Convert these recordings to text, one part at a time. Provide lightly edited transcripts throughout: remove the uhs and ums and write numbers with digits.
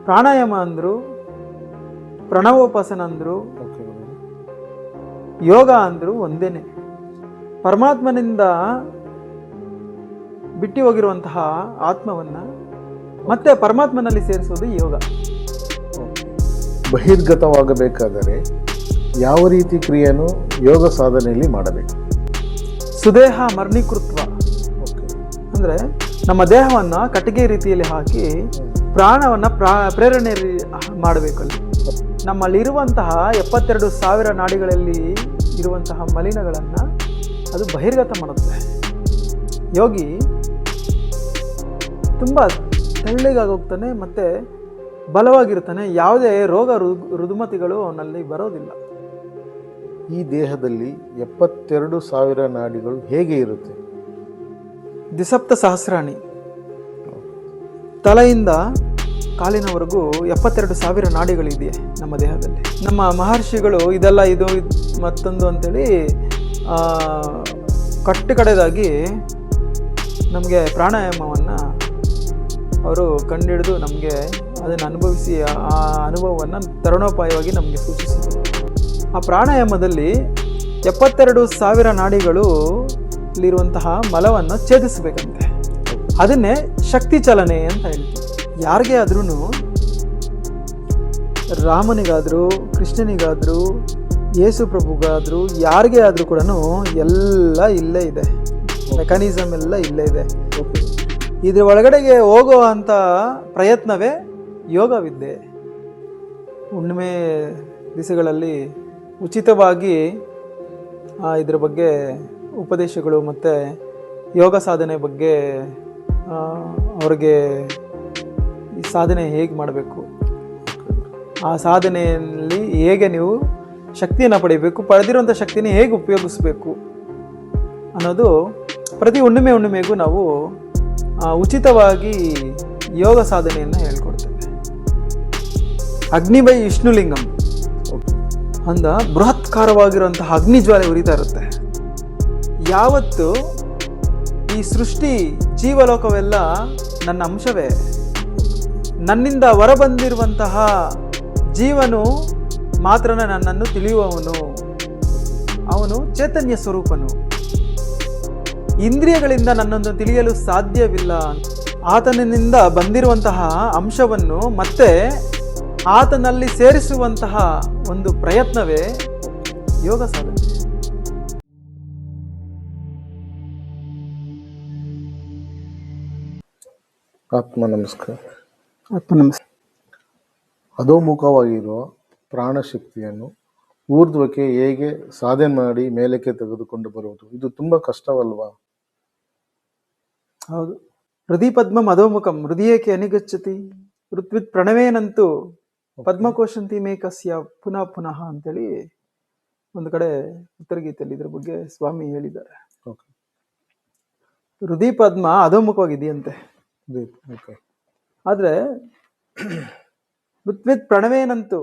ಪ್ರಾಣಾಯಾಮ ಅಂದ್ರು, ಪ್ರಣವೋಪಾಸನ ಅಂದ್ರು, ಓಕೆ ಗುರುಜಿ. ಯೋಗ ಅಂದ್ರು ಒಂದೇನೆ. ಪರಮಾತ್ಮನಿಂದ ಬಿಟ್ಟು ಹೋಗಿರುವಂತಹ ಆತ್ಮವನ್ನ ಮತ್ತೆ ಪರಮಾತ್ಮನಲ್ಲಿ ಸೇರಿಸೋದು ಯೋಗ. ಬಹಿರ್ಗತವಾಗಬೇಕಾದರೆ ಯಾವ ರೀತಿ ಕ್ರಿಯೆಯನ್ನು ಯೋಗ ಸಾಧನೆಯಲ್ಲಿ ಮಾಡಬೇಕು? ಸುದೇಹ ಮರ್ಣೀಕೃತ್ವ ಓಕೆ. ಅಂದ್ರೆ ನಮ್ಮ ದೇಹವನ್ನ ಕಟ್ಟಿಗೆ ರೀತಿಯಲ್ಲಿ ಹಾಕಿ ಪ್ರಾಣವನ್ನ ಪ್ರೇರಣೆ ಮಾಡಬೇಕು. ಅಲ್ಲಿ ನಮ್ಮಲ್ಲಿರುವಂತಹ 72,000 ನಾಡಿಗಳಲ್ಲಿ ಇರುವಂತಹ ಮಲಿನಗಳನ್ನ ಅದು ಬಹಿರ್ಗತ ಮಾಡುತ್ತೆ. ಯೋಗಿ ತುಂಬಾ ತೆಳ್ಳಗಾಗೋಗ್ತಾನೆ, ಮತ್ತೆ ಬಲವಾಗಿರ್ತಾನೆ. ಯಾವುದೇ ರೋಗ ರುದುಮತಿಗಳು ಅವನಲ್ಲಿ ಬರೋದಿಲ್ಲ. ಈ ದೇಹದಲ್ಲಿ 72,000 ನಾಡಿಗಳು ಹೇಗೆ ಇರುತ್ತೆ? ದ್ವಿಸಪ್ತ ಸಹಸ್ರಾಣಿ, ತಲೆಯಿಂದ ಕಾಲಿನವರೆಗೂ 72,000 ನಾಡಿಗಳಿದೆ ನಮ್ಮ ದೇಹದಲ್ಲಿ. ನಮ್ಮ ಮಹರ್ಷಿಗಳು ಇದೆಲ್ಲ ಇದು ಮತ್ತೊಂದು ಅಂತೇಳಿ ಕಡೆದಾಗಿ ನಮಗೆ ಪ್ರಾಣಾಯಾಮವನ್ನು ಅವರು ಕಂಡುಹಿಡಿದು ನಮಗೆ ಅದನ್ನು ಅನುಭವಿಸಿ ಆ ಅನುಭವವನ್ನು ತರುಣೋಪಾಯವಾಗಿ ನಮಗೆ ಸೂಚಿಸಿದರು. ಆ ಪ್ರಾಣಾಯಾಮದಲ್ಲಿ 72,000 ನಾಡಿಗಳು ಇಲ್ಲಿರುವಂತಹ ಮಲವನ್ನು ಛೇದಿಸಬೇಕಂತೆ. ಅದನ್ನೇ ಶಕ್ತಿ ಚಲನೆ ಅಂತ ಹೇಳ್ತೀವಿ. ಯಾರಿಗೇ ಆದ್ರೂ, ರಾಮನಿಗಾದರೂ, ಕೃಷ್ಣನಿಗಾದರೂ, ಯೇಸು ಪ್ರಭುಗಾದರೂ, ಯಾರಿಗೇ ಆದರೂ ಕೂಡ ಎಲ್ಲ ಇಲ್ಲೇ ಇದೆ. ಮೆಕ್ಯಾನಿಸಮ್ ಎಲ್ಲ ಇಲ್ಲೇ ಇದೆ. ಇದ್ರ ಒಳಗಡೆಗೆ ಹೋಗೋ ಅಂಥ ಪ್ರಯತ್ನವೇ ಯೋಗವಿದ್ಯೆ. ಹುಣ್ಣಿಮೆ ದಿವಸಗಳಲ್ಲಿ ಉಚಿತವಾಗಿ ಇದ್ರ ಬಗ್ಗೆ ಉಪದೇಶಗಳು ಮತ್ತು ಯೋಗ ಸಾಧನೆ ಬಗ್ಗೆ ಅವ್ರಿಗೆ ಈ ಸಾಧನೆ ಹೇಗೆ ಮಾಡಬೇಕು, ಆ ಸಾಧನೆಯಲ್ಲಿ ಹೇಗೆ ನೀವು ಶಕ್ತಿಯನ್ನು ಪಡಿಬೇಕು, ಪಡೆದಿರುವಂಥ ಶಕ್ತಿನ ಹೇಗೆ ಉಪಯೋಗಿಸ್ಬೇಕು ಅನ್ನೋದು ಪ್ರತಿ ಹುಣ್ಣಿಮೆಗೂ ನಾವು ಉಚಿತವಾಗಿ ಯೋಗ ಸಾಧನೆಯನ್ನು ಹೇಳ್ಕೊಡ್ತೇವೆ. ಅಗ್ನಿಬೈ ವಿಷ್ಣುಲಿಂಗಂ ಅಂದ ಬೃಹತ್ಕಾರವಾಗಿರುವಂತಹ ಅಗ್ನಿಜ್ವಾಲೆ ಉರಿತಾ ಇರುತ್ತೆ. ಯಾವತ್ತು ಈ ಸೃಷ್ಟಿ ಜೀವಲೋಕವೆಲ್ಲ ನನ್ನ ಅಂಶವೇ, ನನ್ನಿಂದ ಹೊರಬಂದಿರುವಂತಹ ಜೀವನು ಮಾತ್ರನ ನನ್ನನ್ನು ತಿಳಿಯುವವನು, ಅವನು ಚೈತನ್ಯ ಸ್ವರೂಪನು. ಇಂದ್ರಿಯಗಳಿಂದ ನನ್ನನ್ನು ತಿಳಿಯಲು ಸಾಧ್ಯವಿಲ್ಲ. ಆತನಿಂದ ಬಂದಿರುವಂತಹ ಅಂಶವನ್ನು ಮತ್ತೆ ಆತನಲ್ಲಿ ಸೇರಿಸುವಂತಹ ಒಂದು ಪ್ರಯತ್ನವೇ ಯೋಗ ಸಾಧನೆ. ಆತ್ಮ ನಮಸ್ಕಾರ. ಆತ್ಮ ನಮಸ್ಕಾರ. ಅಧೋಮುಖವಾಗಿರುವ ಪ್ರಾಣಶಕ್ತಿಯನ್ನು ಊರ್ಧ್ವಕ್ಕೆ ಹೇಗೆ ಸಾಧನೆ ಮಾಡಿ ಮೇಲಕ್ಕೆ ತೆಗೆದುಕೊಂಡು ಬರುವುದು? ಇದು ತುಂಬಾ ಕಷ್ಟವಲ್ವಾ? ಹೌದು. ಹೃದಯ ಪದ್ಮಂ ಅಧೋಮುಖಂ ಹೃದಯಕ್ಕೆ ಅನಿಗಚ್ಚತಿ ಋತ್ವಿತ್ ಪ್ರಣವೇನಂತೂ ಪದ್ಮಕೋಶಂತಿ ಮೇಕಸ್ಯ ಪುನಃ ಪುನಃ ಅಂತೇಳಿ ಒಂದು ಕಡೆ ಉತ್ತರ ಗೀತೆಯಲ್ಲಿ ಇದ್ರ ಬಗ್ಗೆ ಸ್ವಾಮಿ ಹೇಳಿದ್ದಾರೆ. ಹೃದಯ ಪದ್ಮ ಅಧೋಮುಖವಾಗಿದೆಯಂತೆ. ಆದ್ರೆ ಋತ್ವಿತ್ ಪ್ರಣವೇನಂತೂ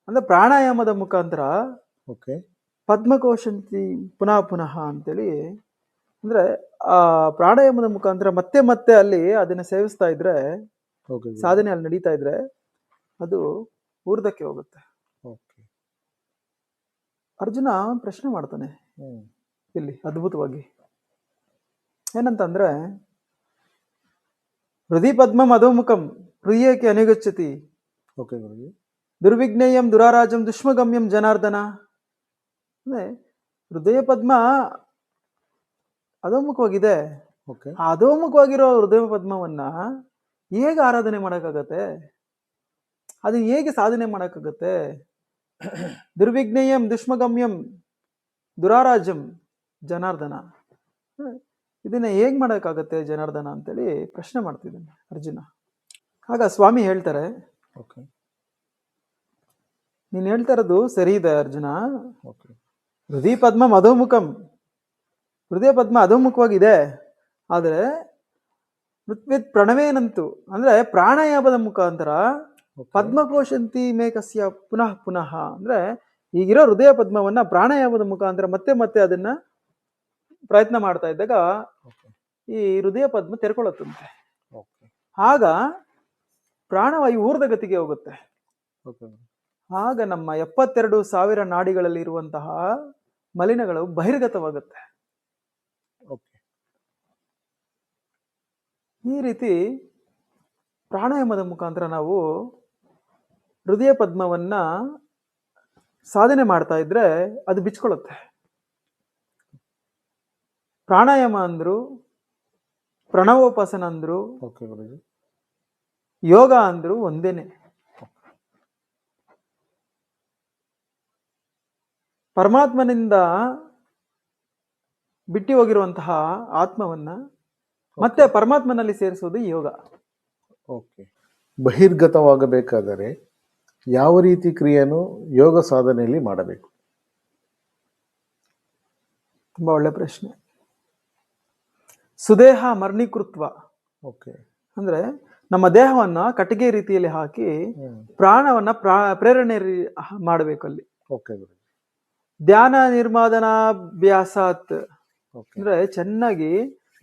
ಅಂದ್ರೆ ಪ್ರಾಣಾಯಾಮದ ಮುಖಾಂತರ ಪದ್ಮಕೋಶಂತಿ ಪುನಃ ಪುನಃ ಅಂತೇಳಿ, ಅಂದ್ರೆ ಆ ಪ್ರಾಣಾಯಾಮದ ಮುಖಾಂತರ ಮತ್ತೆ ಮತ್ತೆ ಅಲ್ಲಿ ಅದನ್ನ ಸೇವಿಸ್ತಾ ಇದ್ರೆ, ಸಾಧನೆ ಅಲ್ಲಿ ನಡೀತಾ ಇದ್ರೆ ಅದು ಊರ್ಧಕ್ಕೆ ಹೋಗುತ್ತೆ. ಅರ್ಜುನ ಪ್ರಶ್ನೆ ಮಾಡ್ತಾನೆ ಇಲ್ಲಿ ಅದ್ಭುತವಾಗಿ. ಏನಂತಂದ್ರೆ, ಹೃದಯ ಪದ್ಮಂ ಅಧೋಮುಖಂ ಹೃದಯಕ್ಕೆ ಅನಿಗಚ್ಚತಿ ದುರ್ವಿಜ್ಞೇಯಂ ದುರಾರಾಜಂ ದುಷ್ಮಗಮ್ಯಂ ಜನಾರ್ದನ. ಅಂದ್ರೆ ಹೃದಯ ಪದ್ಮ ಅಧೋಮುಖವಾಗಿದೆ. ಅಧೋಮುಖವಾಗಿರೋ ಹೃದಯ ಪದ್ಮವನ್ನ ಹೇಗೆ ಆರಾಧನೆ ಮಾಡಕ್ಕಾಗತ್ತೆ? ಅದು ಹೇಗೆ ಸಾಧನೆ ಮಾಡಕ್ಕಾಗತ್ತೆ? ದುರ್ವಿಜ್ಞೇಯಂ ದುಷ್ಮಗಮ್ಯಂ ದುರಾರಾಜಂ ಜನಾರ್ದನ, ಇದನ್ನ ಹೇಗ್ ಮಾಡಕ್ಕಾಗತ್ತೆ ಜನಾರ್ದನ ಅಂತೇಳಿ ಪ್ರಶ್ನೆ ಮಾಡ್ತಿದ್ದಾನೆ ಅರ್ಜುನ. ಆಗ ಸ್ವಾಮಿ ಹೇಳ್ತಾರೆ, ನೀನ್ ಹೇಳ್ತಾ ಇರೋದು ಸರಿ ಇದೆ ಅರ್ಜುನ. ಹೃದಯ ಪದ್ಮಂ ಅಧೋಮುಖಂ, ಹೃದಯ ಪದ್ಮ ಅಧೋಮುಖವಾಗಿದೆ. ಆದರೆ ಋತ್ವಿತ್ ಪ್ರಣವೇನಂತೂ ಅಂದ್ರೆ ಪ್ರಾಣಾಯಾಮದ ಮುಖಾಂತರ ಪದ್ಮಕೋಶಂತಿ ಮೇಕಸ್ಯ ಪುನಃ ಪುನಃ, ಅಂದ್ರೆ ಈಗಿರೋ ಹೃದಯ ಪದ್ಮವನ್ನ ಪ್ರಾಣಾಯಾಮದ ಮುಖಾಂತರ ಮತ್ತೆ ಮತ್ತೆ ಅದನ್ನ ಪ್ರಯತ್ನ ಮಾಡ್ತಾ ಇದ್ದಾಗ ಈ ಹೃದಯ ಪದ್ಮ ತೆರ್ಕೊಳ್ಳುತ್ತಂತೆ. ಆಗ ಪ್ರಾಣವಾಯು ಊರ್ಧ್ವಗತಿಗೆ ಹೋಗುತ್ತೆ. ಓಕೆ ಆಗ ನಮ್ಮ 72,000 ನಾಡಿಗಳಲ್ಲಿ ಇರುವಂತಹ ಮಲಿನಗಳು ಬಹಿರ್ಗತವಾಗುತ್ತೆ. ಓಕೆ ಈ ರೀತಿ ಪ್ರಾಣಾಯಾಮದ ಮುಖಾಂತರ ನಾವು ಹೃದಯ ಪದ್ಮವನ್ನ ಸಾಧನೆ ಮಾಡ್ತಾ ಇದ್ರೆ ಅದು ಬಿಚ್ಕೊಳ್ಳುತ್ತೆ. ಪ್ರಾಣಾಯಾಮ ಅಂದ್ರು, ಪ್ರಣವೋಪಾಸನ ಅಂದ್ರು, ಓಕೆ ಗುರುಜಿ. ಯೋಗ ಅಂದ್ರು ಒಂದೇನೆ. ಪರಮಾತ್ಮನಿಂದ ಬಿಟ್ಟು ಹೋಗಿರುವಂತಹ ಆತ್ಮವನ್ನ ಮತ್ತೆ ಪರಮಾತ್ಮನಲ್ಲಿ ಸೇರಿಸೋದು ಯೋಗ. ಓಕೆ. ಬಹಿರ್ಗತವಾಗಬೇಕಾದರೆ ಯಾವ ರೀತಿ ಕ್ರಿಯೆಯನ್ನು ಯೋಗ ಸಾಧನೆಯಲ್ಲಿ ಮಾಡಬೇಕು? ತುಂಬಾ ಒಳ್ಳೆ ಪ್ರಶ್ನೆ. ಸುದೇಹ ಮರ್ಣೀಕೃತ್ವ ಓಕೆ ಅಂದ್ರೆ ನಮ್ಮ ದೇಹವನ್ನ ಕಟ್ಟಿಗೆ ರೀತಿಯಲ್ಲಿ ಹಾಕಿ ಪ್ರಾಣವನ್ನ ಪ್ರೇರಣೆ ಮಾಡಬೇಕು ಅಲ್ಲಿ. ಓಕೆ ಗುರುಜಿ. ಧ್ಯಾನ ನಿರ್ಮಾದನಾಭ್ಯಾಸಾತ್ ಓಕೆ ಅಂದ್ರೆ ಚೆನ್ನಾಗಿ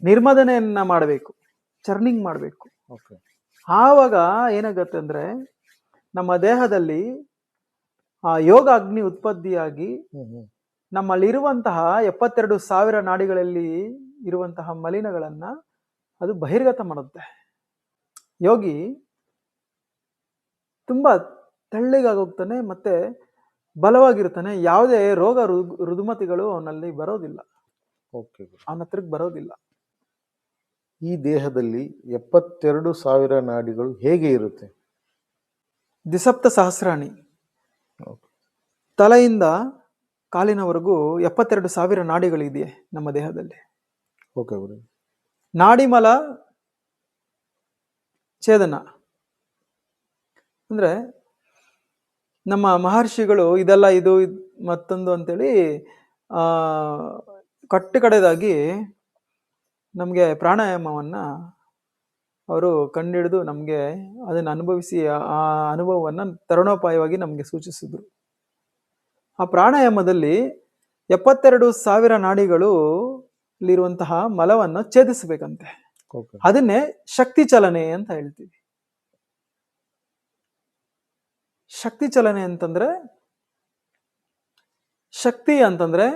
ನಿರ್ಮದನೆಯನ್ನ ಮಾಡಬೇಕು, ಚರ್ನಿಂಗ್ ಮಾಡಬೇಕು. ಓಕೆ ಆವಾಗ ಏನಾಗತ್ತೆ ಅಂದ್ರೆ ನಮ್ಮ ದೇಹದಲ್ಲಿ ಆ ಯೋಗ ಅಗ್ನಿ ಉತ್ಪತ್ತಿಯಾಗಿ ನಮ್ಮಲ್ಲಿರುವಂತಹ 72,000 ನಾಡಿಗಳಲ್ಲಿ ಇರುವಂತಹ ಮಲಿನಗಳನ್ನ ಅದು ಬಹಿರ್ಗತ ಮಾಡುತ್ತೆ. ಯೋಗಿ ತುಂಬಾ ತೆಳ್ಳಗಾಗೋಗ್ತಾನೆ, ಮತ್ತೆ ಬಲವಾಗಿರ್ತಾನೆ. ಯಾವುದೇ ರೋಗ ರುದುಮತಿಗಳು ಅವನಲ್ಲಿ ಬರೋದಿಲ್ಲ, ಓಕೆ. ಅವನ ಹತ್ರಕ್ಕೆ ಬರೋದಿಲ್ಲ. ಈ ದೇಹದಲ್ಲಿ 72,000 ನಾಡಿಗಳು ಹೇಗೆ ಇರುತ್ತೆ? ದ್ವಿಸಪ್ತ ಸಹಸ್ರಾಣಿ, ಓಕೆ ತಲೆಯಿಂದ ಕಾಲಿನವರೆಗೂ 72,000 ನಾಡಿಗಳಿದೆಯೇ ನಮ್ಮ ದೇಹದಲ್ಲಿ. ಓಕೆ ಗುರು. ನಾಡಿಮಲ ಛೇದನ ಅಂದ್ರೆ ನಮ್ಮ ಮಹರ್ಷಿಗಳು ಇದೆಲ್ಲ ಇದು ಮತ್ತೊಂದು ಅಂತೇಳಿ ಕಡೆದಾಗಿ ನಮಗೆ ಪ್ರಾಣಾಯಾಮವನ್ನ ಅವರು ಕಂಡುಹಿಡಿದು ನಮಗೆ ಅದನ್ನು ಅನುಭವಿಸಿ ಆ ಅನುಭವವನ್ನು ತರುಣೋಪಾಯವಾಗಿ ನಮಗೆ ಸೂಚಿಸಿದ್ರು. ಆ ಪ್ರಾಣಾಯಾಮದಲ್ಲಿ 72,000 ನಾಡಿಗಳು ಇರುವಂತಹ ಮಲವನ್ನು ಛೇದಿಸಬೇಕಂತೆ. ಅದನ್ನೇ ಶಕ್ತಿ ಚಲನೆ ಅಂತ ಹೇಳ್ತೀವಿ. ಶಕ್ತಿ ಚಲನೆ ಅಂತಂದ್ರೆ, ಶಕ್ತಿ ಅಂತಂದ್ರೆ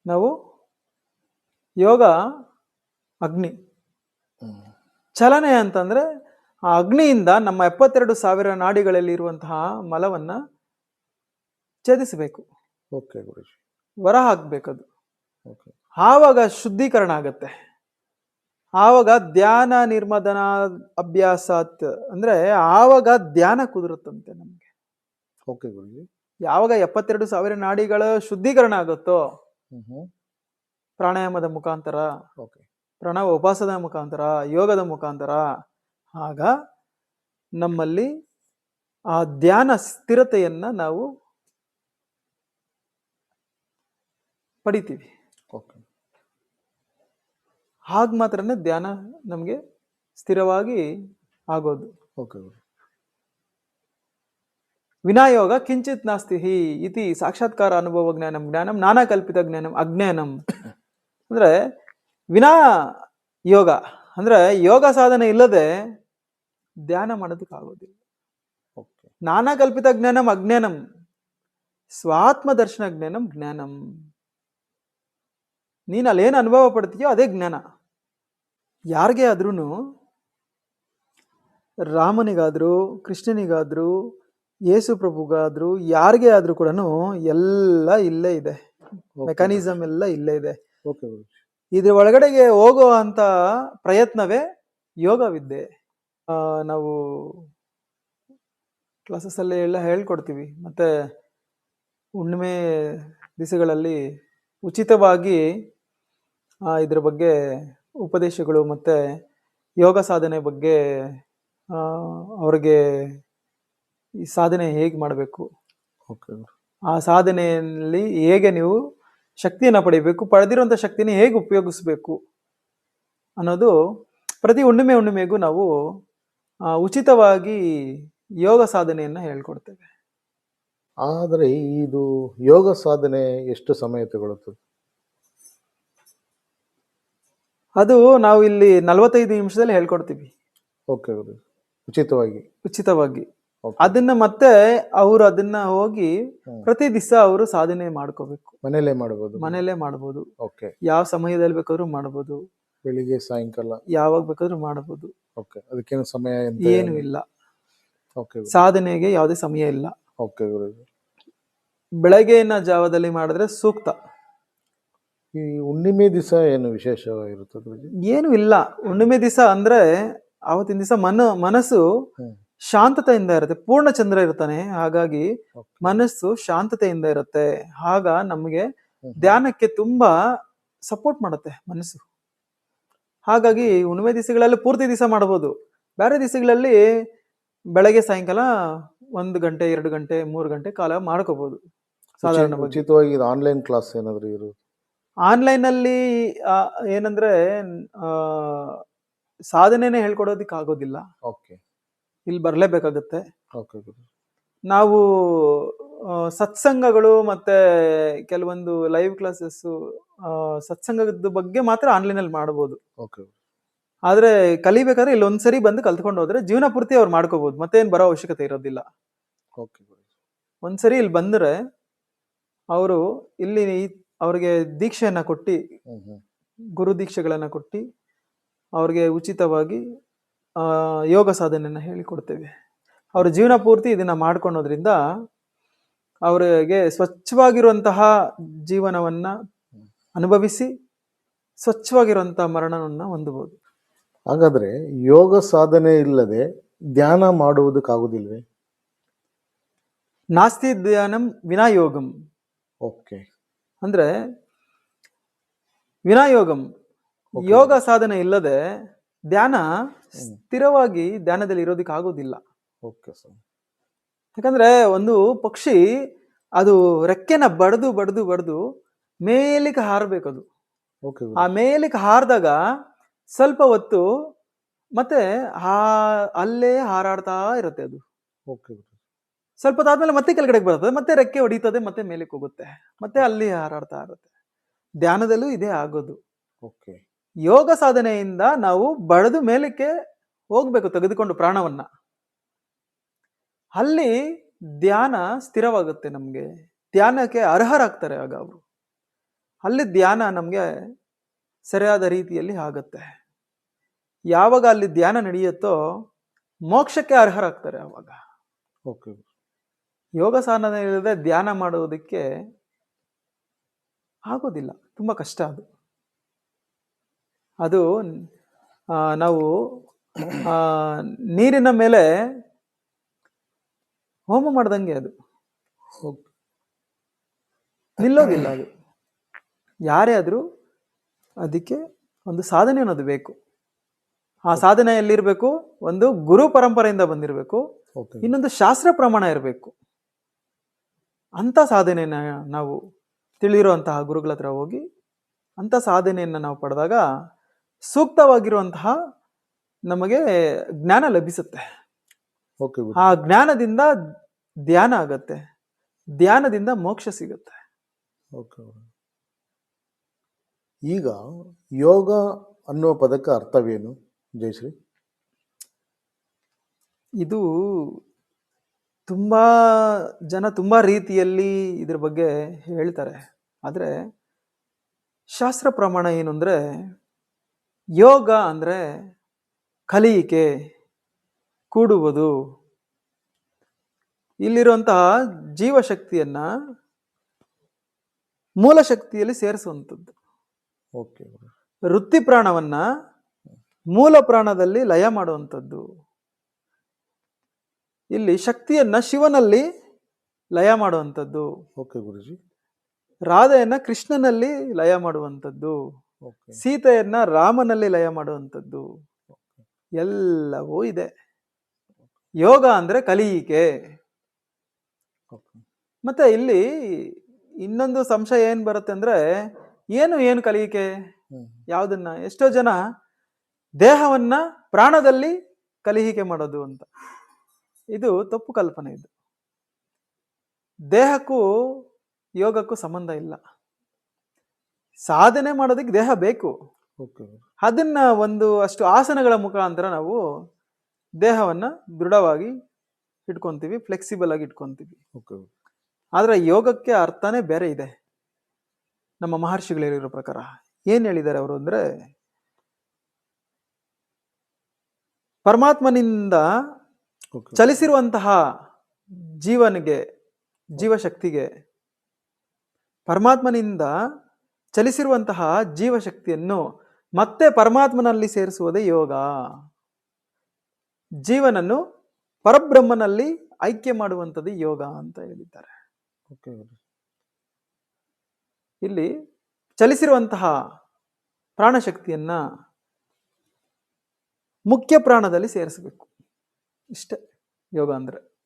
ನಾವು ಯೋಗ ಅಗ್ನಿ, ಚಲನೆ ಅಂತಂದ್ರೆ ಆ ಅಗ್ನಿಯಿಂದ ನಮ್ಮ 72,000 ನಾಡಿಗಳಲ್ಲಿ ಇರುವಂತಹ ಮಲವನ್ನ ಛೇದಿಸಬೇಕು, ಹೊರ ಹಾಕ್ಬೇಕದು. ಆವಾಗ ಶುದ್ಧೀಕರಣ ಆಗತ್ತೆ. ಆವಾಗ ಧ್ಯಾನ ನಿರ್ಮದನ ಅಭ್ಯಾಸಾತ್ ಅಂದ್ರೆ ಆವಾಗ ಧ್ಯಾನ ಕುದುರುತ್ತಂತೆ ನಮ್ಗೆ. ಯಾವಾಗ 72,000 ನಾಡಿಗಳ ಶುದ್ಧೀಕರಣ ಆಗುತ್ತೋ ಪ್ರಾಣಾಯಾಮದ ಮುಖಾಂತರ, ಪ್ರಣವ ಉಪಾಸದ ಮುಖಾಂತರ, ಯೋಗದ ಮುಖಾಂತರ, ಆಗ ನಮ್ಮಲ್ಲಿ ಆ ಧ್ಯಾನ ಸ್ಥಿರತೆಯನ್ನ ನಾವು ಪಡಿತೀವಿ. ಹಾಗ ಮಾತ್ರನೇ ಧ್ಯಾನ ನಮಗೆ ಸ್ಥಿರವಾಗಿ ಆಗೋದು. ವಿನಾಯೋಗ ಕಿಂಚಿತ್ ನಾಸ್ತಿ ಹಿ ಇತಿ ಸಾಕ್ಷಾತ್ಕಾರ ಅನುಭವ ಜ್ಞಾನಂ ಜ್ಞಾನಂ ನಾನಾ ಕಲ್ಪಿತ ಜ್ಞಾನಂ ಅಜ್ಞಾನಂ. ಅಂದ್ರೆ ವಿನಾ ಯೋಗ ಅಂದ್ರೆ ಯೋಗ ಸಾಧನೆ ಇಲ್ಲದೆ ಧ್ಯಾನ ಮಾಡೋದಕ್ಕಾಗೋದಿಲ್ಲ. ನಾನಾ ಕಲ್ಪಿತ ಜ್ಞಾನಂ ಅಜ್ಞಾನಂ, ಸ್ವಾತ್ಮ ದರ್ಶನ ಜ್ಞಾನಂ ಜ್ಞಾನಂ. ನೀನು ಅಲ್ಲೇನು ಅನುಭವ ಪಡ್ತೀಯೋ ಅದೇ ಜ್ಞಾನ. ಯಾರಿಗೆ ಆದ್ರೂ, ರಾಮನಿಗಾದ್ರು, ಕೃಷ್ಣನಿಗಾದ್ರು, ಯೇಸು ಪ್ರಭುಗಾದ್ರು, ಯಾರಿಗೆ ಆದ್ರೂ ಕೂಡ ಎಲ್ಲ ಇಲ್ಲೇ ಇದೆ, ಮೆಕ್ಯಾನಿಸಮ್ ಎಲ್ಲ ಇಲ್ಲೇ ಇದೆ. ಇದ್ರ ಒಳಗಡೆಗೆ ಹೋಗೋ ಅಂತ ಪ್ರಯತ್ನವೇ ಯೋಗವಿದ್ಯೆ. ನಾವು ಕ್ಲಾಸಸ್ ಅಲ್ಲಿ ಎಲ್ಲ ಹೇಳ್ಕೊಡ್ತೀವಿ. ಮತ್ತೆ ಹುಣ್ಣಿಮೆ ದಿವಸಗಳಲ್ಲಿ ಉಚಿತವಾಗಿ ಇದ್ರ ಬಗ್ಗೆ ಉಪದೇಶಗಳು ಮತ್ತೆ ಯೋಗ ಸಾಧನೆ ಬಗ್ಗೆ ಅವ್ರಿಗೆ ಈ ಸಾಧನೆ ಹೇಗೆ ಮಾಡಬೇಕು, ಆ ಸಾಧನೆಯಲ್ಲಿ ಹೇಗೆ ನೀವು ಶಕ್ತಿಯನ್ನು ಪಡಿಬೇಕು, ಪಡೆದಿರುವಂಥ ಶಕ್ತಿನ ಹೇಗೆ ಉಪಯೋಗಿಸ್ಬೇಕು ಅನ್ನೋದು ಪ್ರತಿ ಹುಣ್ಣಿಮೆಗೂ ನಾವು ಉಚಿತವಾಗಿ ಯೋಗ ಸಾಧನೆಯನ್ನ ಹೇಳ್ಕೊಡ್ತೇವೆ. ಆದರೆ ಇದು ಯೋಗ ಸಾಧನೆ ಎಷ್ಟು ಸಮಯ ತಗೊಳ್ಳುತ್ತದೆ? ಅದು ನಾವು ಇಲ್ಲಿ 45 ನಿಮಿಷದಲ್ಲಿ ಹೇಳ್ಕೊಡ್ತೀವಿ. ಉಚಿತವಾಗಿ. ಉಚಿತವಾಗಿ. Okay. ಅದನ್ನ ಮತ್ತೆ ಅವರು ಅದನ್ನ ಹೋಗಿ ಹ್ಮ್. ಪ್ರತಿ ದಿವಸ ಅವರು ಸಾಧನೆ ಮಾಡ್ಕೋಬೇಕು. ಮನೇಲೇ ಮಾಡಬಹುದು. ಮನೆಯಲ್ಲೇ ಮಾಡ್ಬೋದು. ಓಕೆ. ಯಾವ ಸಮಯದಲ್ಲಿ ಬೇಕಾದ್ರೂ ಮಾಡ್ಬೋದು, ಬೆಳಿಗ್ಗೆ ಸಾಯಂಕಾಲ. ಯಾವಾಗ ಬೇಕಾದ್ರೂ ಮಾಡ್ಬೋದು. ಓಕೆ. ಅದಕ್ಕೇನು ಸಮಯ ಅಂತ ಏನು ಇಲ್ಲ. ಓಕೆ. ಸಾಧನೆಗೆ ಯಾವುದೇ ಸಮಯ ಇಲ್ಲ. ಓಕೆ ಗುರುಜಿ. ಬೆಳಗ್ಗೆಯ ಜಾವದಲ್ಲಿ ಮಾಡಿದ್ರೆ ಸೂಕ್ತ. ಈ ಹುಣ್ಣಿಮೆ ದಿವಸ ಏನು ವಿಶೇಷ ಇರುತ್ತೆ ಗುರುಜಿ? ಏನು ಇಲ್ಲ. ಹುಣ್ಣಿಮೆ ದಿವಸ ಅಂದ್ರೆ ಆವತ್ತಿನ ದಿವಸ ಮನಸ್ಸು ಹ್ಮ್. ಶಾಂತತೆಯಿಂದ ಇರುತ್ತೆ. ಪೂರ್ಣ ಚಂದ್ರ ಇರ್ತಾನೆ, ಹಾಗಾಗಿ Okay. ಮನಸ್ಸು ಶಾಂತತೆಯಿಂದ ಇರುತ್ತೆ. ಆಗ ನಮಗೆ ಹ್ಮ್. ಧ್ಯಾನಕ್ಕೆ ತುಂಬಾ ಸಪೋರ್ಟ್ ಮಾಡುತ್ತೆ ಮನಸ್ಸು. ಹಾಗಾಗಿ ಹುಣ್ಣಿಮೆ ದಿವಸಗಳಲ್ಲಿ ಪೂರ್ತಿ ದಿವಸ ಮಾಡಬಹುದು. ಬೇರೆ ದಿವಸಗಳಲ್ಲಿ ಬೆಳಗ್ಗೆ ಸಾಯಂಕಾಲ 1 ಗಂಟೆ 2 ಗಂಟೆ 3 ಗಂಟೆ ಕಾಲ ಮಾಡ್ಕೋಬಹುದು ಸಾಧಾರಣವಾಗಿ. ಉಚಿತವಾಗಿ ಆನ್ಲೈನ್ ಕ್ಲಾಸ್ ಏನಾದ್ರು ಇರುತ್ತೆ? ಆನ್ಲೈನ್ ಅಲ್ಲಿ ಏನಂದ್ರೆ ಆ, ಸಾಧನೆನೇ ಹೇಳ್ಕೊಡೋದಿಕ್ ಆಗೋದಿಲ್ಲ. ಓಕೆ. ಇಲ್ಲಿ ಬರ್ಲೇಬೇಕಾಗತ್ತೆ. ಓಕೆ ಗುರುಜಿ. ನಾವು ಸತ್ಸಂಗಗಳು ಮತ್ತೆ ಕೆಲವೊಂದು ಲೈವ್ ಕ್ಲಾಸಸ್ ಸತ್ಸಂಗದ ಬಗ್ಗೆ ಮಾತ್ರ ಆನ್ಲೈನ್ ಅಲ್ಲಿ ಮಾಡಬಹುದು. ಓಕೆ. ಆದ್ರೆ ಕಲಿಬೇಕಾದ್ರೆ ಇಲ್ಲಿ ಒಂದ್ಸರಿ ಬಂದು ಕಲ್ತ್ಕೊಂಡು ಹೋದ್ರೆ ಜೀವನ ಪೂರ್ತಿ ಅವ್ರು ಮಾಡ್ಕೋಬಹುದು. ಮತ್ತೇನ್ ಬರೋ ಅವಶ್ಯಕತೆ ಇರೋದಿಲ್ಲ. ಓಕೆ ಗುರುಜಿ. ಒಂದ್ಸರಿ ಇಲ್ಲಿ ಬಂದ್ರೆ ಅವರು ಇಲ್ಲಿ ಅವ್ರಿಗೆ ದೀಕ್ಷೆಯನ್ನ ಕೊಟ್ಟು, ಹ್ಮ್ ಹ್ಮ್. ಗುರು ದೀಕ್ಷೆಗಳನ್ನ ಕೊಟ್ಟು ಅವ್ರಿಗೆ ಉಚಿತವಾಗಿ ಯೋಗ ಸಾಧನೆಯನ್ನ ಹೇಳಿಕೊಡ್ತೇವೆ. ಅವ್ರ ಜೀವನ ಪೂರ್ತಿ ಇದನ್ನ ಮಾಡ್ಕೊಳೋದ್ರಿಂದ ಅವರಿಗೆ ಸ್ವಚ್ಛವಾಗಿರುವಂತಹ ಜೀವನವನ್ನ ಅನುಭವಿಸಿ ಸ್ವಚ್ಛವಾಗಿರುವಂತಹ ಮರಣವನ್ನ ಹೊಂದಬಹುದು. ಹಾಗಾದ್ರೆ ಯೋಗ ಸಾಧನೆ ಇಲ್ಲದೆ ಧ್ಯಾನ ಮಾಡುವುದಕ್ಕಾಗುದಿಲ್ವೇ? ನಾಸ್ತಿ ಧ್ಯಾನಂ ವಿನಾ ಯೋಗಂ. ಓಕೆ. ಅಂದ್ರೆ ವಿನಾಯೋಗಂ, Okay. ಯೋಗ ಸಾಧನೆ ಇಲ್ಲದೆ ಧ್ಯಾನ ಸ್ಥಿರವಾಗಿ ಧ್ಯಾನದಲ್ಲಿ ಇರೋದಕ್ಕೆ ಆಗೋದಿಲ್ಲ. Okay sir. ಯಾಕಂದ್ರೆ ಒಂದು ಪಕ್ಷಿ ಅದು ರೆಕ್ಕೆನ ಬಡ್ದು ಮೇಲಿಗೆ ಹಾರಬೇಕದು. ಓಕೆ ಆ ಮೇಲಿಗೆ ಹಾರಿದಾಗ ಸ್ವಲ್ಪ ಹೊತ್ತು ಮತ್ತೆ ಅಲ್ಲೇ ಹಾರಾಡ್ತಾ ಇರುತ್ತೆ ಅದು. ಓಕೆ. ಸ್ವಲ್ಪ ಹೊತ್ತಾದ್ಮೇಲೆ ಮತ್ತೆ ಕೆಳಗಡೆಗೆ ಬರ್ತದೆ, ಮತ್ತೆ ರೆಕ್ಕೆ ಹೊಡಿತದೆ, ಮತ್ತೆ ಮೇಲಕ್ಕೆ ಹೋಗುತ್ತೆ, ಮತ್ತೆ ಅಲ್ಲಿ ಹಾರಾಡ್ತಾ ಇರುತ್ತೆ. ಧ್ಯಾನದಲ್ಲೂ ಇದೇ ಆಗೋದು. ಓಕೆ. ಯೋಗ ಸಾಧನೆಯಿಂದ ನಾವು ಬಡದು ಮೇಲಕ್ಕೆ ಹೋಗ್ಬೇಕು ತೆಗೆದುಕೊಂಡು ಪ್ರಾಣವನ್ನ. ಅಲ್ಲಿ ಧ್ಯಾನ ಸ್ಥಿರವಾಗುತ್ತೆ. ನಮ್ಗೆ ಧ್ಯಾನಕ್ಕೆ ಅರ್ಹರಾಗ್ತಾರೆ ಆಗ ಅವರು. ಅಲ್ಲಿ ಧ್ಯಾನ ನಮ್ಗೆ ಸರಿಯಾದ ರೀತಿಯಲ್ಲಿ ಆಗತ್ತೆ. ಯಾವಾಗ ಅಲ್ಲಿ ಧ್ಯಾನ ನಡೆಯುತ್ತೋ ಮೋಕ್ಷಕ್ಕೆ ಅರ್ಹರಾಗ್ತಾರೆ ಅವಾಗ. ಓಕೆ. ಯೋಗ ಸಾಧನೆ ಇಲ್ಲದೆ ಧ್ಯಾನ ಮಾಡುವುದಕ್ಕೆ ಆಗೋದಿಲ್ಲ. ತುಂಬಾ ಕಷ್ಟ ಅದು. ಅದು ನಾವು ನೀರಿನ ಮೇಲೆ ಹೋಮ ಮಾಡ್ದಂಗೆ ಅದು ನಿಲ್ಲೋದಿಲ್ಲ. ಅದು ಯಾರೇ ಆದ್ರೂ ಅದಕ್ಕೆ ಒಂದು ಸಾಧನೆ ಅನ್ನೋದು ಬೇಕು. ಆ ಸಾಧನೆ ಎಲ್ಲಿರ್ಬೇಕು? ಒಂದು ಗುರು ಪರಂಪರೆಯಿಂದ ಬಂದಿರಬೇಕು, ಓಕೆ. ಇನ್ನೊಂದು ಶಾಸ್ತ್ರ ಪ್ರಮಾಣ ಇರಬೇಕು. ಅಂತ ಸಾಧನೆಯನ್ನ ನಾವು ತಿಳಿರುವಂತಹ ಗುರುಗಳ ಹತ್ರ ಹೋಗಿ ಅಂತ ಸಾಧನೆಯನ್ನ ನಾವು ಪಡೆದಾಗ ಸೂಕ್ತವಾಗಿರುವಂತಹ ನಮಗೆ ಜ್ಞಾನ ಲಭಿಸುತ್ತೆ. ಓಕೆ. ಆ ಜ್ಞಾನದಿಂದ ಧ್ಯಾನ ಆಗತ್ತೆ, ಧ್ಯಾನದಿಂದ ಮೋಕ್ಷ ಸಿಗುತ್ತೆ. ಓಕೆ. ಈಗ ಯೋಗ ಅನ್ನುವ ಪದಕ್ಕೆ ಅರ್ಥವೇನು ಜಯಶ್ರೀ? ಇದು ತುಂಬಾ ಜನ ತುಂಬಾ ರೀತಿಯಲ್ಲಿ ಇದ್ರ ಬಗ್ಗೆ ಹೇಳ್ತಾರೆ. ಆದ್ರೆ ಶಾಸ್ತ್ರ ಪ್ರಮಾಣ ಏನು ಅಂದ್ರೆ, ಯೋಗ ಅಂದ್ರೆ ಕಲಿಯಿಕೆ, ಕೂಡುವುದು, ಇಲ್ಲಿರುವಂತಹ ಜೀವಶಕ್ತಿಯನ್ನ ಮೂಲ ಶಕ್ತಿಯಲ್ಲಿ ಸೇರಿಸುವಂಥದ್ದು. ಓಕೆ. ವೃತ್ತಿ ಪ್ರಾಣವನ್ನ ಮೂಲ ಪ್ರಾಣದಲ್ಲಿ ಲಯ ಮಾಡುವಂಥದ್ದು. ಇಲ್ಲಿ ಶಕ್ತಿಯನ್ನ ಶಿವನಲ್ಲಿ ಲಯ ಮಾಡುವಂಥದ್ದು. ಓಕೆ ಗುರುಜಿ. ರಾಧೆಯನ್ನ ಕೃಷ್ಣನಲ್ಲಿ ಲಯ ಮಾಡುವಂಥದ್ದು. ಓಕೆ. ಸೀತೆಯನ್ನ ರಾಮನಲ್ಲಿ ಲಯ ಮಾಡುವಂಥದ್ದು. ಎಲ್ಲವೂ ಇದೆ. ಯೋಗ ಅಂದ್ರೆ ಕಲಿಯಿಕೆ. ಓಕೆ. ಮತ್ತೆ ಇಲ್ಲಿ ಇನ್ನೊಂದು ಸಂಶಯ ಏನ್ ಬರುತ್ತೆ ಅಂದ್ರೆ, ಏನು ಕಲಿಯಿಕೆ? ಯಾವ್ದನ್ನ? ಎಷ್ಟೋ ಜನ ದೇಹವನ್ನ ಪ್ರಾಣದಲ್ಲಿ ಕಲಿಯಿಕೆ ಮಾಡೋದು ಅಂತ. ಇದು ತಪ್ಪು ಕಲ್ಪನೆ. ಇದು ದೇಹಕ್ಕೂ ಯೋಗಕ್ಕೂ ಸಂಬಂಧ ಇಲ್ಲ. ಸಾಧನೆ ಮಾಡೋದಕ್ಕೆ ದೇಹ ಬೇಕು. ಓಕೆ. ಅದನ್ನ ಒಂದು ಅಷ್ಟು ಆಸನಗಳ ಮುಖಾಂತರ ನಾವು ದೇಹವನ್ನ ದೃಢವಾಗಿ ಇಟ್ಕೊಂತೀವಿ, ಫ್ಲೆಕ್ಸಿಬಲ್ ಆಗಿ ಇಟ್ಕೊಂತೀವಿ. ಓಕೆ ಆದ್ರೆ ಯೋಗಕ್ಕೆ ಅರ್ಥನೇ ಬೇರೆ ಇದೆ. ನಮ್ಮ ಮಹರ್ಷಿಗಳು ಹೇಳಿರೋ ಪ್ರಕಾರ ಏನ್ ಹೇಳಿದ್ದಾರೆ ಅವರು ಅಂದ್ರೆ, ಪರಮಾತ್ಮನಿಂದ ಓಕೆ ಚಲಿಸಿರುವಂತಹ ಜೀವಶಕ್ತಿಗೆ, ಪರಮಾತ್ಮನಿಂದ ಚಲಿಸಿರುವಂತಹ ಜೀವಶಕ್ತಿಯನ್ನು ಮತ್ತೆ ಪರಮಾತ್ಮನಲ್ಲಿ ಸೇರಿಸುವುದೇ ಯೋಗ. ಜೀವನನ್ನು ಪರಬ್ರಹ್ಮನಲ್ಲಿ ಐಕ್ಯ ಮಾಡುವಂಥದ್ದು ಯೋಗ ಅಂತ ಹೇಳಿದ್ದಾರೆ. ಓಕೆ ಇಲ್ಲಿ ಚಲಿಸಿರುವಂತಹ ಪ್ರಾಣಶಕ್ತಿಯನ್ನ ಮುಖ್ಯ ಪ್ರಾಣದಲ್ಲಿ ಸೇರಿಸಬೇಕು. ಇಷ್ಟೇ ಯೋಗ ಅಂದ್ರೆ.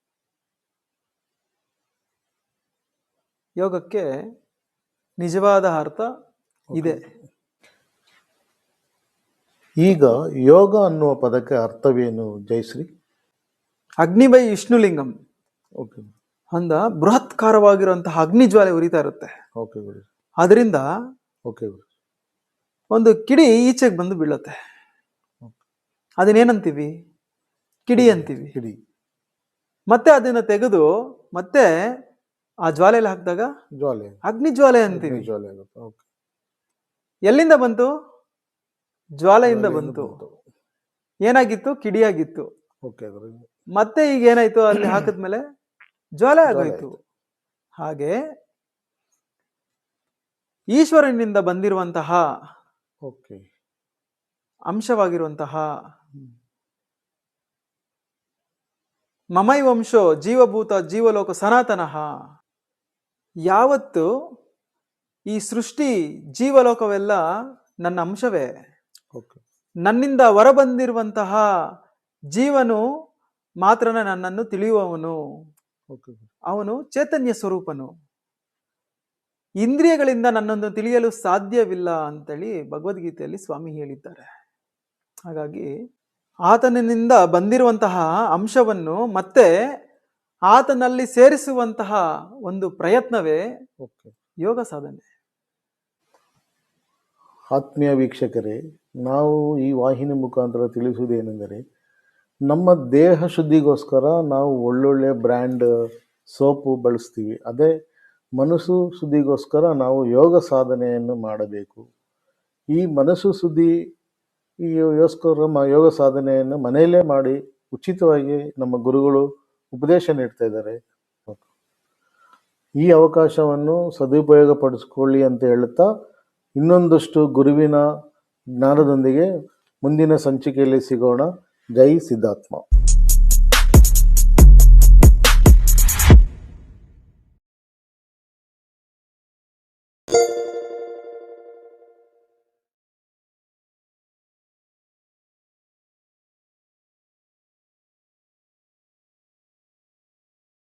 ಯೋಗಕ್ಕೆ ನಿಜವಾದ ಅರ್ಥ ಇದೆ. ಈಗ ಯೋಗ ಅನ್ನುವ ಪದಕ್ಕೆ ಅರ್ಥವೇನು ಜಯಶ್ರೀ? ಅಗ್ನಿವೈ ವಿಷ್ಣುಲಿಂಗಂ ಓಕೆ ಅಂದ ಬೃಹತ್ಕಾರವಾಗಿರುವಂತಹ ಅಗ್ನಿ ಜ್ವಾಲೆ ಉರಿತಾ ಇರುತ್ತೆ. ಓಕೆ ಗುರು ಅದರಿಂದ ಓಕೆ ಗುರು ಒಂದು ಕಿಡಿ ಈಚೆಗೆ ಬಂದು ಬೀಳುತ್ತೆ. ಅದನ್ನೇನಂತೀವಿ? ಕಿಡಿ ಅಂತೀವಿ. ಹಿಡಿ ಮತ್ತೆ ಅದನ್ನ ತೆಗೆದು ಮತ್ತೆ ಆ ಜ್ವಾಲೆಯಲ್ಲಿ ಹಾಕಿದಾಗ ಜ್ವಾಲೆ ಅಗ್ನಿ ಜ್ವಾಲೆ ಅಂತೀವಿ. ಜ್ವಾಲೆ ಆಗುತ್ತೆ. ಓಕೆ ಎಲ್ಲಿಂದ ಬಂತು? ಜ್ವಾಲೆಯಿಂದ ಬಂತು. ಏನಾಗಿತ್ತು? ಕಿಡಿಯಾಗಿತ್ತು. ಓಕೆ ಗುರು ಮತ್ತೆ ಈಗ ಏನಾಯ್ತು? ಅಲ್ಲಿ ಹಾಕಿದ್ಮೇಲೆ ಜ್ವಾಲೆ ಆಗೋಯ್ತು. ಹಾಗೆ ಈಶ್ವರನಿಂದ ಬಂದಿರುವಂತಹ ಓಕೆ ಅಂಶವಾಗಿರುವಂತಹ ಮಮೈವಂಶೋ ಜೀವಭೂತ ಜೀವಲೋಕ ಸನಾತನಃ, ಯಾವತ್ತು ಈ ಸೃಷ್ಟಿ ಜೀವಲೋಕವೆಲ್ಲ ನನ್ನ ಅಂಶವೇ, ಓಕೆ ನನ್ನಿಂದ ಹೊರಬಂದಿರುವಂತಹ ಜೀವನು ಮಾತ್ರನ ನನ್ನನ್ನು ತಿಳಿಯುವವನು, ಓಕೆ ಅವನು ಚೈತನ್ಯ ಸ್ವರೂಪನು, ಇಂದ್ರಿಯಗಳಿಂದ ನನ್ನನ್ನು ತಿಳಿಯಲು ಸಾಧ್ಯವಿಲ್ಲ ಅಂತೇಳಿ ಭಗವದ್ಗೀತೆಯಲ್ಲಿ ಸ್ವಾಮಿ ಹೇಳಿದ್ದಾರೆ. ಹಾಗಾಗಿ ಆತನಿಂದ ಬಂದಿರುವಂತಹ ಅಂಶವನ್ನು ಮತ್ತೆ ಆತನಲ್ಲಿ ಸೇರಿಸುವಂತಹ ಒಂದು ಪ್ರಯತ್ನವೇ ಓಕೆ ಯೋಗ ಸಾಧನೆ. ಆತ್ಮೀಯ ವೀಕ್ಷಕರೇ, ನಾವು ಈ ವಾಹಿನಿ ಮುಖಾಂತರ ತಿಳಿಸುವುದೇನೆಂದರೆ, ನಮ್ಮ ದೇಹ ಶುದ್ಧಿಗೋಸ್ಕರ ನಾವು ಒಳ್ಳೊಳ್ಳೆ ಬ್ರ್ಯಾಂಡ್ ಸೋಪು ಬಳಸ್ತೀವಿ. ಅದೇ ಮನಸ್ಸು ಶುದ್ಧಿಗೋಸ್ಕರ ನಾವು ಯೋಗ ಸಾಧನೆಯನ್ನು ಮಾಡಬೇಕು. ಈ ಮನಸ್ಸು ಯೋಗ ಸಾಧನೆಯನ್ನು ಮನೆಯಲ್ಲೇ ಮಾಡಿ ಉಚಿತವಾಗಿ ನಮ್ಮ ಗುರುಗಳು ಉಪದೇಶ ನೀಡ್ತಾ ಇದ್ದಾರೆ. ಈ ಅವಕಾಶವನ್ನು ಸದುಪಯೋಗ ಪಡಿಸ್ಕೊಳ್ಳಿ ಅಂತ ಹೇಳುತ್ತಾ, ಇನ್ನೊಂದಷ್ಟು ಗುರುವಿನ ಜ್ಞಾನದೊಂದಿಗೆ ಮುಂದಿನ ಸಂಚಿಕೆಯಲ್ಲಿ ಸಿಗೋಣ. ಜೈ ಸಿದ್ಧಾತ್ಮ.